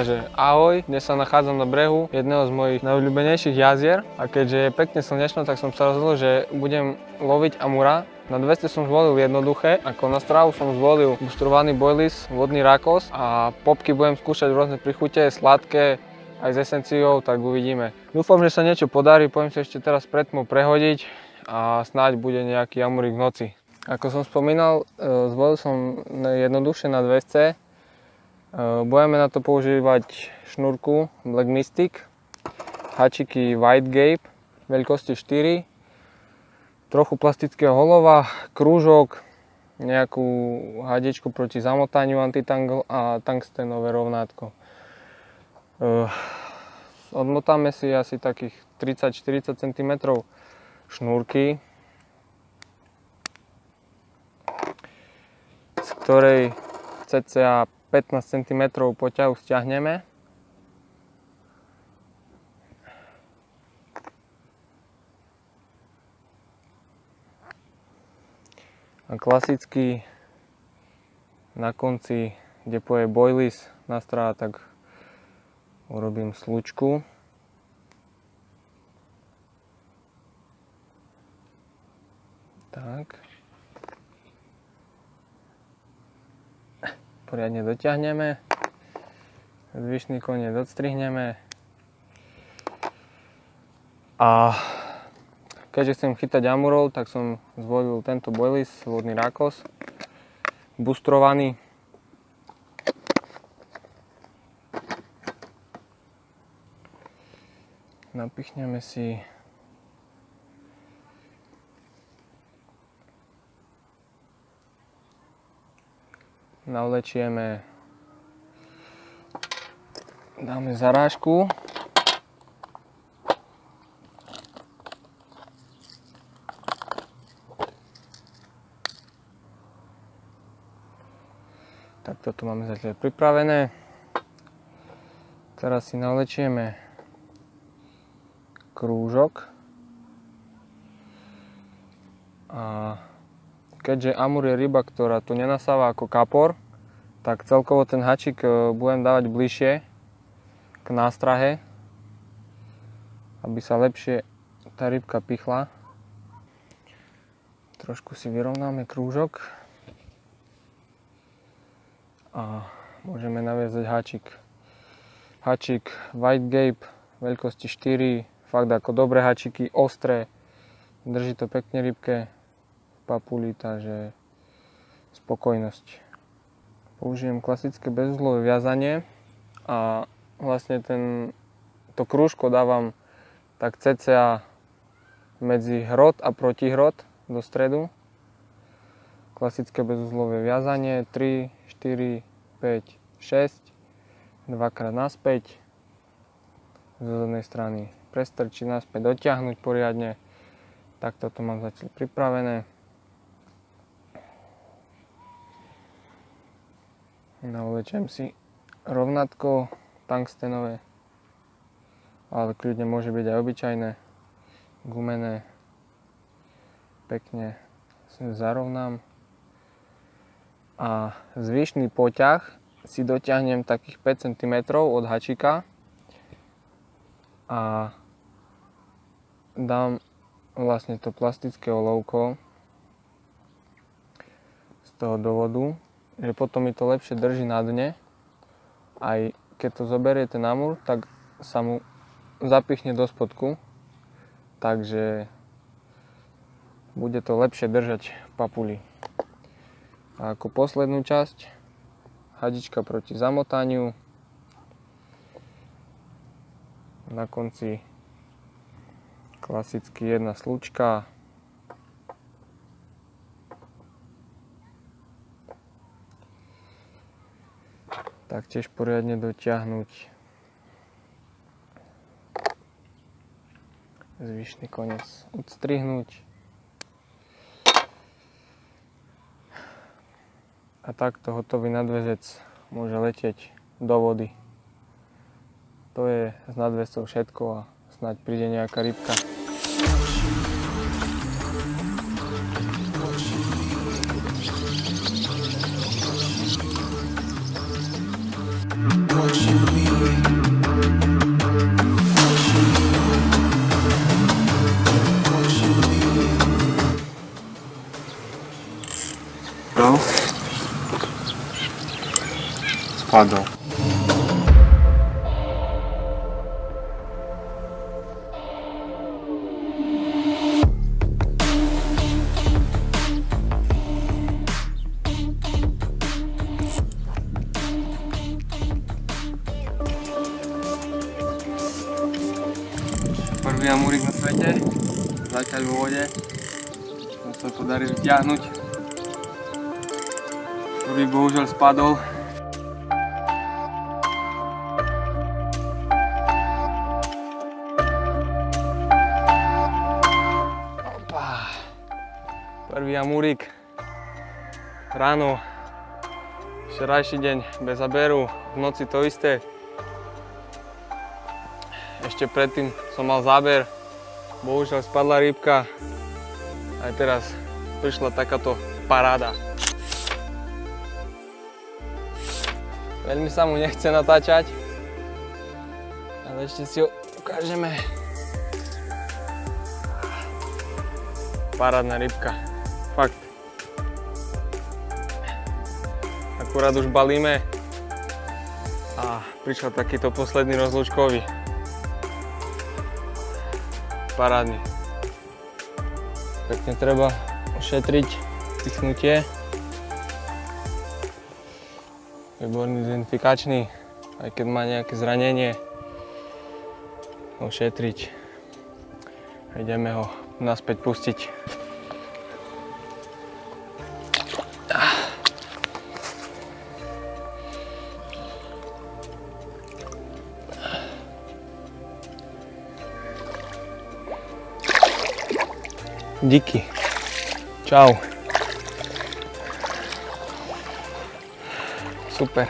že ahoj, dnes sa nachádzam na brehu jedného z mojich najobľúbenejších jazier a keďže je pekne slnečno, tak som sa rozhodol, že budem loviť amura. Na 200 som zvolil jednoduché, ako na stravu som zvolil bustrovaný boilies, vodný rakos a popky budem skúšať rôzne príchute, sladké, aj s esenciou, tak uvidíme. Dúfam, že sa niečo podarí, poviem si ešte teraz pred tmou prehodiť a snáď bude nejaký amurík v noci. Ako som spomínal, zvolil som jednoduchšie na 200. Budeme na to používať šnúrku Black Mystic, hačiky White Gape, veľkosti 4, trochu plastického holova, krúžok, nejakú hadičku proti zamotaniu antitangle a tungstenové rovnátko. Odmotáme si asi takých 30-40 cm šnúrky, z ktorej cca 15 cm poťahu stiahneme. A klasicky na konci, kde poje boilies na stráha, tak urobím slučku. Tak. Poriadne dotiahneme, zvyšný koniec odstrihneme a keďže chcem chytať amurov, tak som zvolil tento boilies, vodný rakos, bustrovaný. Napichneme si navlečieme, dáme zarážku, tak toto máme zatiaľ pripravené. Teraz si navlečieme krúžok a keďže amur je ryba, ktorá tu nenasáva ako kapor, tak celkovo ten hačik budem dávať bližšie k nástrahe, aby sa lepšie tá rybka pichla. Trošku si vyrovnáme krúžok a môžeme naviazať hačik. Hačik White Gape, veľkosti 4, fakt ako dobré hačiky, ostré, drží to pekne rybke papuli, takže spokojnosť. Použijem klasické bezuzlové viazanie a vlastne to krúžko dávam tak cca medzi hrot a protihrot do stredu. Klasické bezuzlové viazanie 3, 4, 5, 6, dvakrát naspäť, z zadnej strany prestrčiť, naspäť dotiahnuť poriadne. Takto to mám zatiaľ pripravené. Navlečem si rovnátko tungstenové, ale kľudne môže byť aj obyčajné, gumené. Pekne si zarovnám a zvyšný poťah si dotiahnem takých 5 cm od hačika a dám vlastne to plastické olovko z toho dôvodu, že potom mi to lepšie drží na dne. Aj keď to zoberie ten amur, tak sa mu zapichne do spodku, takže bude to lepšie držať v papuli. A ako poslednú časť, hadička proti zamotaniu. Na konci klasicky jedna slučka. Taktiež poriadne dotiahnuť. Zvyšný koniec odstrihnúť. A takto hotový nadväzec môže letieť do vody. To je z nadväzcov všetko a snáď príde nejaká rybka. Watching me No. Spadol. Prvý amúrik na svete, zatiaľ vo vode. Som sa podaril vyťahnuť. Prvý bohužiaľ spadol. Opa. Prvý amúrik. Ráno. Včerajší deň bez zaberu, v noci to isté. Ešte predtým som mal záber, bohužiaľ spadla rýbka. Aj teraz prišla takáto paráda. Veľmi sa mu nechce natáčať, ale ešte si ho ukážeme. Parádna rybka, fakt. Akurát už balíme a prišiel takýto posledný rozlúčkový. Parádny. Pekne treba ošetriť pichnutie. Výborný identifikačný, aj keď má nejaké zranenie. Ošetriť. A ideme ho naspäť pustiť. Díky. Čau. Super.